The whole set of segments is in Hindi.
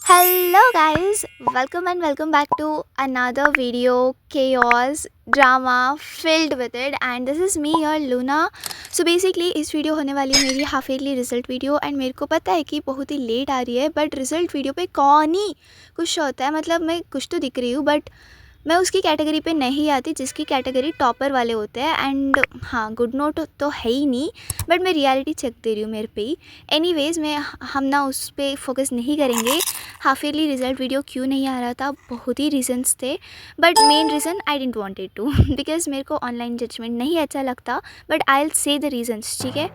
Hello guys, welcome and welcome back to another video, chaos, drama filled with it, and this is me your Luna. So basically इस वीडियो होने वाली है मेरी half yearly result video and मेरे को पता है कि बहुत ही लेट आ रही है बट रिजल्ट वीडियो पे कौन ही कुछ होता है, मतलब मैं कुछ तो दिख रही हूँ बट मैं उसकी कैटेगरी पे नहीं आती जिसकी कैटेगरी टॉपर वाले होते हैं। एंड हाँ, गुड नोट तो है ही नहीं बट मैं रियलिटी चेक दे रही हूँ मेरे पे ही। एनीवेज मैं हम ना उस पर फोकस नहीं करेंगे। हाफ ईयरली रिज़ल्ट वीडियो क्यों नहीं आ रहा था, बहुत ही रीजंस थे but main reason I didn't wanted to because मेरे को ऑनलाइन जजमेंट नहीं अच्छा लगता but I will say the reasons, ठीक है।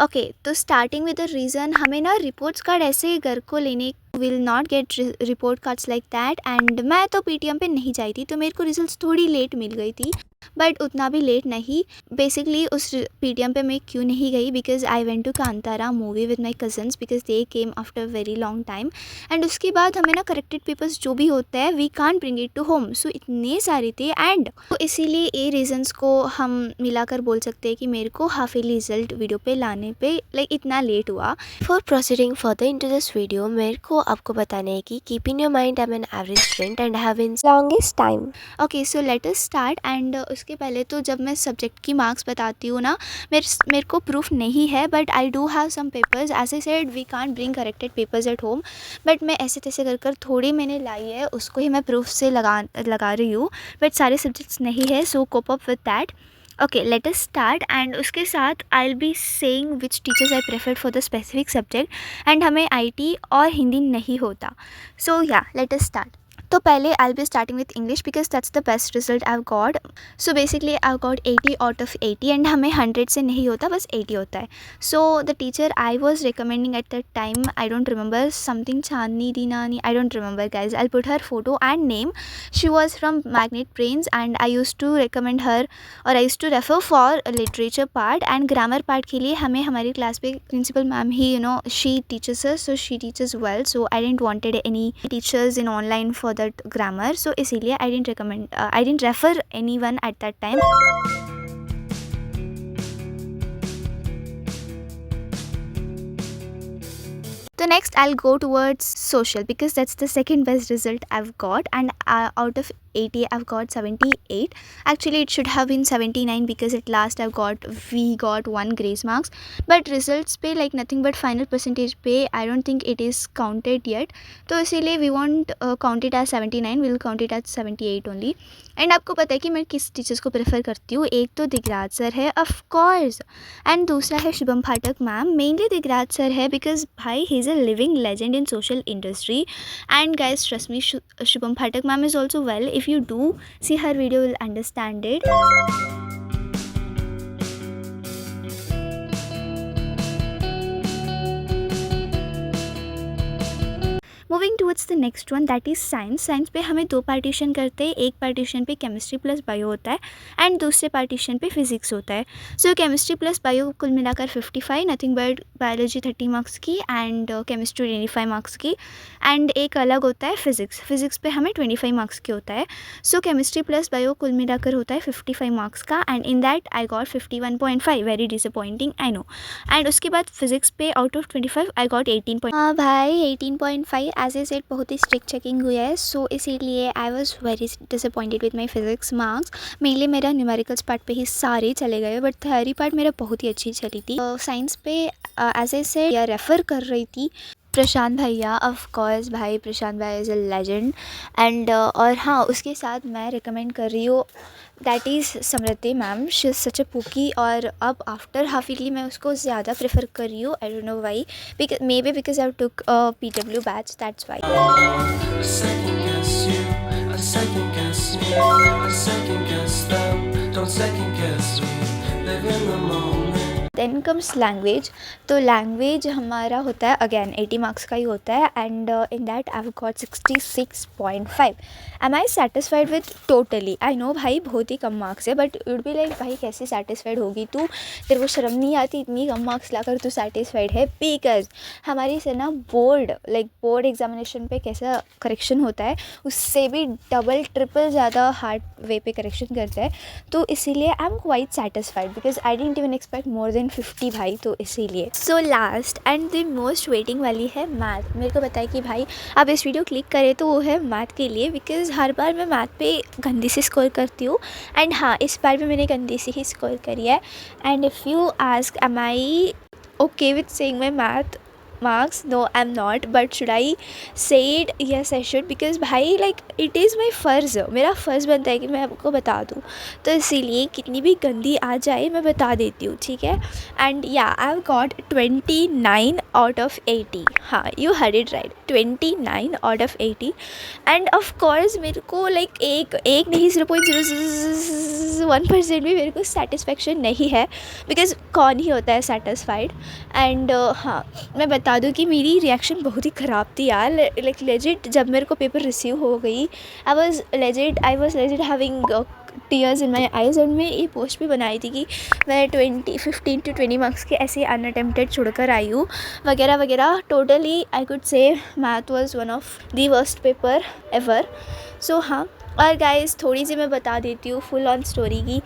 ओके तो स्टार्टिंग विद द रीज़न, हमें ना रिपोर्ट्स कार्ड ऐसे घर को लेने will not gate report cards like that. And मैं तो पीटीएम पे नहीं जाई थी तो मेरे को रिजल्ट्स थोड़ी लेट मिल गई थी बट उतना भी लेट नहीं। बेसिकली उस पीटीएम पे मैं क्यों नहीं गई, because I went to Kantara movie with my cousins because they came after very long time. And उसके बाद हमें ना करेक्टेड पेपर्स जो भी होता है we can't bring it to home, so इतने सारे थे एंड तो इसीलिए ये रीजंस को हम मिलाकर बोल सकते हैं कि मेरे को हाफ ईयरली रिजल्ट वीडियो पे लाने पे लाइक इतना लेट हुआ। Before proceeding further into this video, मेरे को आपको बताना है कि keep in your mind I'm an average student and have been longest time. Okay so let us start. And उसके पहले तो जब मैं सब्जेक्ट की मार्क्स बताती हूँ ना, मेरे को प्रूफ नहीं है but I do have some papers. As I said we can't bring corrected papers at home but मैं ऐसे तैसे कर कर थोड़ी मैंने लाई है, उसको ही मैं प्रूफ से लगा रही हूँ बट सारे सब्जेक्ट्स नहीं है, so cope up with that. Okay let us start. And उसके साथ I will be saying which teachers I preferred for the specific subject. And हमें आईटी और हिंदी नहीं होता, सो या लेट अस स्टार्ट। तो पहले I be starting with English because that's the best result I got. So basically I got 80 out of 80 and हमें 100 से नहीं होता, बस 80 होता है। So the teacher I was recommending at that time, I don't remember, something Chandni Dinani, I don't remember guys, I put her photo and name. She was from Magnet Brains and I use to recommend हर और I use to refer for literature part. And grammar part के लिए हमें हमारी क्लास पे प्रिंसिपल मैम ही she teaches us, so she teaches well, so I didn't wanted any teachers in online for that grammar, so इसीलिए I didn't refer any one at that time. So next I'll go towards social because that's the second best result I've got, and out of 80 I've got 78. Actually it should have been 79 because at last we got one grace marks, but results पे like nothing but final percentage पे I don't think it is counted yet, तो इसीलिए we won't count it as 79, we'll count it as 78 only. And आपको पता है कि मैं किस टीचर्स को प्रेफर करती हूँ, एक तो दिगराज सर है ऑफ कोर्स एंड दूसरा है Shubham Phatak ma'am. Mainly Digraj sir है बिकॉज भाई he is a living legend in social industry and guys trust me, Shubham Phatak ma'am is also well, if you do see her video will understand it. Moving towards the next one that is science. Science पे हमें दो पार्टीशन करते हैं, एक पार्टीशन पे केमिस्ट्री प्लस बायो होता है एंड दूसरे पार्टीशन पे फिजिक्स होता है। सो केमिस्ट्री प्लस बायो कुल मिलाकर 55, नथिंग बट बायोलॉजी 30 मार्क्स की एंड केमिस्ट्री 25 मार्क्स की, एंड एक अलग होता है फिजिक्स। फिजिक्स पे हमें 25 मार्क्स की होता है। सो केमिस्ट्री प्लस बायो कुल मिलाकर होता है 55 मार्क्स का and in that I got 51.5, very disappointing I know. And उसके बाद फिजिक्स पे आउट ऑफ 25 आई गॉट 18. हाँ भाई 18.5 एज ए सेट बहुत ही स्ट्रिक्ट चेकिंग हुई है, सो इसीलिए I was very disappointed with my physics marks. Mainly मेरा न्यूमेरिकल्स पार्ट पे ही सारे चले गए बट थ्योरी पार्ट मेरा बहुत ही अच्छी चली थी। साइंस पे एज ए सेट या रेफ़र कर रही थी प्रशांत भैया, ऑफ कोर्स भाई प्रशांत भैया इज़ अ लेजेंड एंड और हाँ उसके साथ मैं रिकमेंड कर रही हूँ that is Smriti ma'am, she is such a pookie और अब आफ्टर हाफ ईयरली मैं उसको ज़्यादा प्रेफर कर रही हूँ। I don't know why, may be because I took PW batch, that's why. Second guess you, I second guess me, I second guess them, don't second guess me, live in the moment. Then comes language. तो लैंग्वेज हमारा होता है अगेन 80 मार्क्स का ही होता है and in that I have got 66.5। Am I satisfied with totally, I know भाई बहुत ही कम मार्क्स है बट वुड बी लाइक भाई कैसे सेटिस्फाइड होगी तू, तेरे को शर्म नहीं आती इतनी कम मार्क्स लाकर तू सेटिस्फाइड है। बिकॉज हमारी से ना बोर्ड एग्जामिनेशन पे कैसा करेक्शन होता है उससे भी डबल ट्रिपल ज़्यादा हार्ड वे पे करेक्शन करता है, तो इसीलिए I am quite satisfied because I didn't even expect more than 150 भाई, तो इसीलिए। So last and the most waiting वाली है मैथ। मेरे को बताया कि भाई आप इस वीडियो क्लिक करें तो वो है मैथ के लिए, बिकॉज़ हर बार मैं मैथ पे गंदी से स्कोर करती हूँ एंड हाँ, इस बार भी मैंने गंदी से ही स्कोर करी है। And if you ask am I okay with saying my math marks, no I'm not, but should I say it? Yes I should, because भाई like it is my फ़र्ज़, मेरा फ़र्ज़ बनता है कि मैं आपको बता दूँ, तो इसीलिए कितनी भी गंदी आ जाए मैं बता देती हूँ, ठीक है। एंड या आई हैव गॉट 29 आउट ऑफ 80। हाँ, you heard it right, 29 out of 80। End of course मेरे को लाइक एक नहीं 0.001% भी मेरे को सेटिस्फेक्शन नहीं है, बिकॉज़ कौन ही होता है सेटिस्फाइड। एंड हाँ, मैं बता दूँ कि मेरी रिएक्शन बहुत ही ख़राब थी यार, लाइक लेजिट जब मेरे को पेपर रिसीव हो गई, I was legit having tears in my eyes. और मैं ये पोस्ट भी बनाई थी कि मैं 15 to 20 मार्क्स के ऐसे अनअटेम्प्टेड छोड़कर आई हूँ वगैरह वगैरह। Totally I could say math was one of the worst paper ever. So हाँ, और गाइज़ थोड़ी सी मैं बता देती हूँ फुल ऑन स्टोरी की।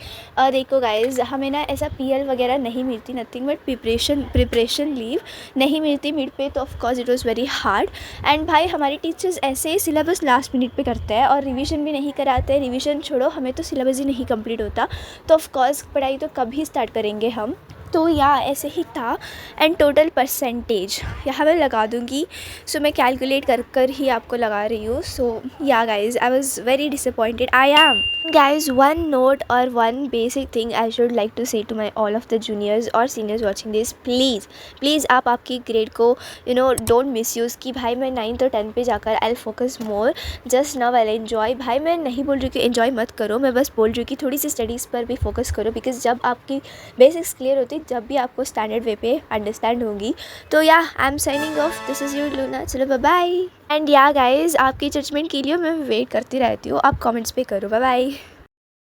देखो गाइज़, हमें ना ऐसा PL वगैरह नहीं मिलती, नथिंग बट प्रिपरेशन लीव नहीं मिलती मिड पे, तो of course it was very hard. And भाई हमारे टीचर्स ऐसे ही सिलेबस लास्ट मिनट पे करते हैं और रिवीजन भी नहीं कराते। रिवीजन छोड़ो, हमें तो सिलेबस ही नहीं कंप्लीट होता, तो ऑफ कोर्स पढ़ाई तो कभी स्टार्ट करेंगे हम। तो या ऐसे ही था। एंड टोटल परसेंटेज यहाँ मैं लगा दूँगी, सो मैं कैलकुलेट कर ही आपको लगा रही हूँ। सो या guys, I was very disappointed, I am. Guys, one note or one basic thing I should like to say to my all of the juniors or seniors watching this, please आप आपकी ग्रेड को don't misuse कि भाई मैं 9th और 10th पे जाकर I'll focus more, just now I'll enjoy। भाई मैं नहीं बोल रही कि enjoy मत करो, मैं बस बोल रही हूँ कि थोड़ी सी स्टडीज़ पर भी फोकस करो, बिकॉज जब आपकी बेसिक्स क्लियर होती जब भी आपको स्टैंडर्ड वे पे अंडरस्टैंड होंगी। तो या I am signing off, this is your Luna, चलो बाय बाय। एंड या गाइज़, आपकी जजमेंट के लिए मैं वेट करती रहती हूँ, आप कमेंट्स पे करो, बाय बाय।